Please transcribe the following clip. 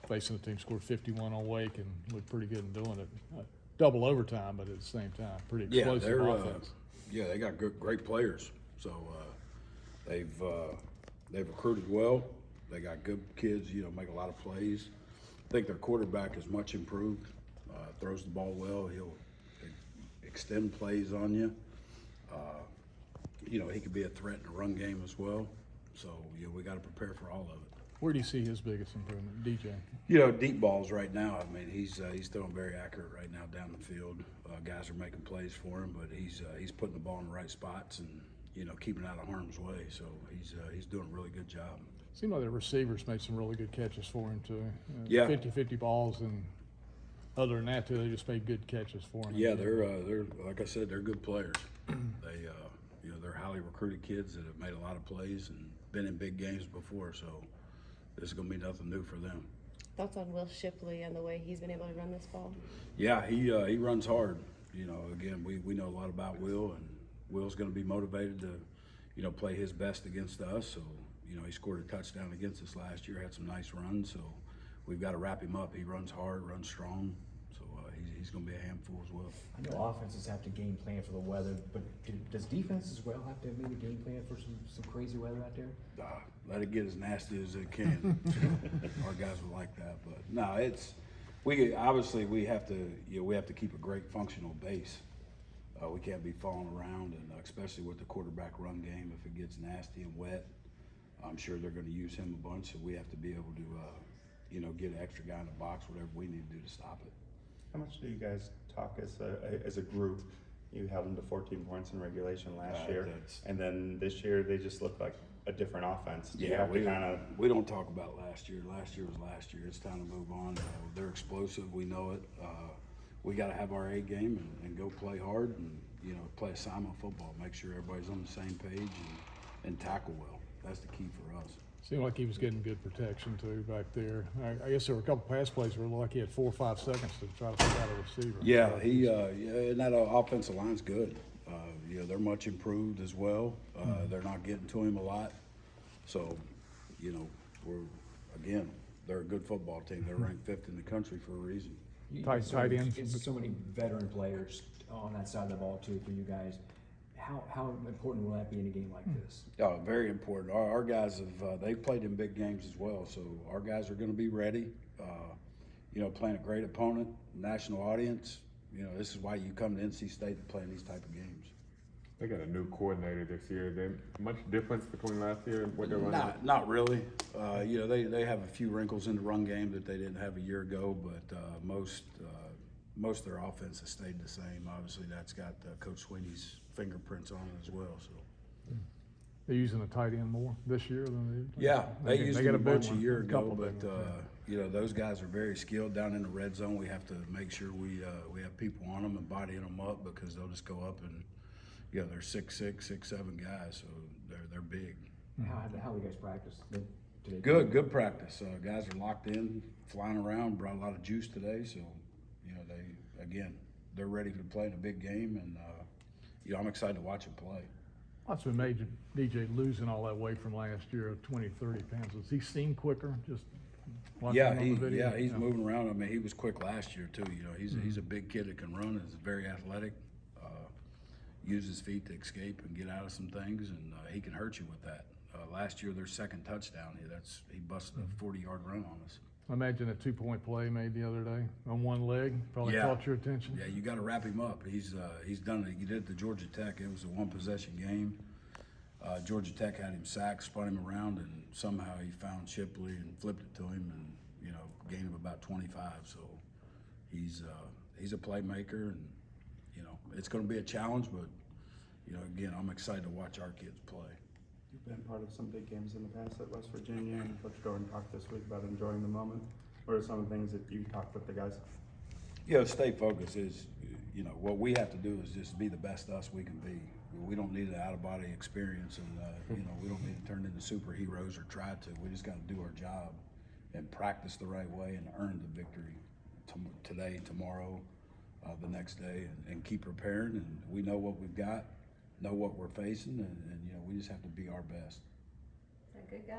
Facing the team, scored 51 on Wake and looked pretty good in doing it. Double overtime, but at the same time, pretty explosive offense. Yeah, they got great players. So they've recruited well. They got good kids, make a lot of plays. I think their quarterback is much improved. Throws the ball well. He'll extend plays on you. He could be a threat in the run game as well. So we got to prepare for all of it. Where do you see his biggest improvement, DJ? Deep balls right now. I mean, he's throwing very accurate right now down the field. Guys are making plays for him, but he's putting the ball in the right spots and keeping it out of harm's way. So he's doing a really good job. Seemed like the receivers made some really good catches for him too. Yeah, 50-50 balls, and other than that too, they just made good catches for him. Yeah, they're like I said, they're good players. They're highly recruited kids that have made a lot of plays and been in big games before. So this is going to be nothing new for them. Thoughts on Will Shipley and the way he's been able to run this ball? Yeah, he runs hard. Again, we know a lot about Will, and Will's going to be motivated to, play his best against us. So, he scored a touchdown against us last year, had some nice runs. So we've got to wrap him up. He runs hard, runs strong. So he's going to be a handful as well. I know offenses have to game plan for the weather, but does defense as well have to maybe game plan for some crazy weather out there? Let it get as nasty as it can. Our guys would like that, but no, we have to keep a great functional base. We can't be falling around, and especially with the quarterback run game, if it gets nasty and wet, I'm sure they're going to use him a bunch. So we have to be able to, get an extra guy in the box, whatever we need to do to stop it. How much do you guys talk as a group? You held them to 14 points in regulation last year, and then this year they just look like a different offense. We don't talk about last year. Last year was last year. It's time to move on. They're explosive. We know it. We got to have our A game and go play hard and play assignment football. Make sure everybody's on the same page and tackle well. That's the key for us. Seemed like he was getting good protection too back there. I guess there were a couple pass plays where it looked like he had 4 or 5 seconds to try to pick out a receiver. Yeah, and that offensive line's good. They're much improved as well. They're not getting to him a lot. So, they're a good football team. They're ranked 5th in the country for a reason. Tight ends. It's so many veteran players on that side of the ball too for you guys. How important will that be in a game like this? Oh, very important. Our guys they've played in big games as well, so our guys are going to be ready. Playing a great opponent, national audience. This is why you come to NC State to play in these type of games. They got a new coordinator this year. There much difference between last year and what they're running? Not really. They have a few wrinkles in the run game that they didn't have a year ago, but most of their offense has stayed the same. Obviously, that's got Coach Sweeney's fingerprints on it as well. So they're using a tight end more this year than they. Yeah, they used got a bunch a year ago, couple but those guys are very skilled down in the red zone. We have to make sure we have people on them and bodying them up because they'll just go up and they're 6'6", 6'7" guys, so they're big. How do you guys practice? Good practice. Guys are locked in, flying around. Brought a lot of juice today, so they're ready to play in a big game, and I'm excited to watch them play. What's been made DJ losing all that weight from last year of 20, 30 pounds? Does he seem quicker? Just watching him on the video? He's moving around. I mean, he was quick last year too. He's a big kid that can run. Is very athletic. Use his feet to escape and get out of some things, and he can hurt you with that. Last year, their second touchdown, he busted a 40-yard run on us. I imagine a 2-point play made the other day on one leg probably caught your attention. Yeah, you got to wrap him up. He's done it. He did it to Georgia Tech. It was a one-possession game. Georgia Tech had him sacked, spun him around, and somehow he found Shipley and flipped it to him, and gained him about 25. So he's a playmaker, and it's going to be a challenge, but again, I'm excited to watch our kids play. You've been part of some big games in the past at West Virginia, and Coach Gordon talked this week about enjoying the moment. What are some of the things that you talked with the guys? Stay focused is, what we have to do is just be the best us we can be. We don't need an out-of-body experience, and we don't need to turn into superheroes or try to. We just got to do our job and practice the right way and earn the victory today, tomorrow, the next day, and keep preparing. And we know what we've got, know what we're facing, and we just have to be our best. Good guy.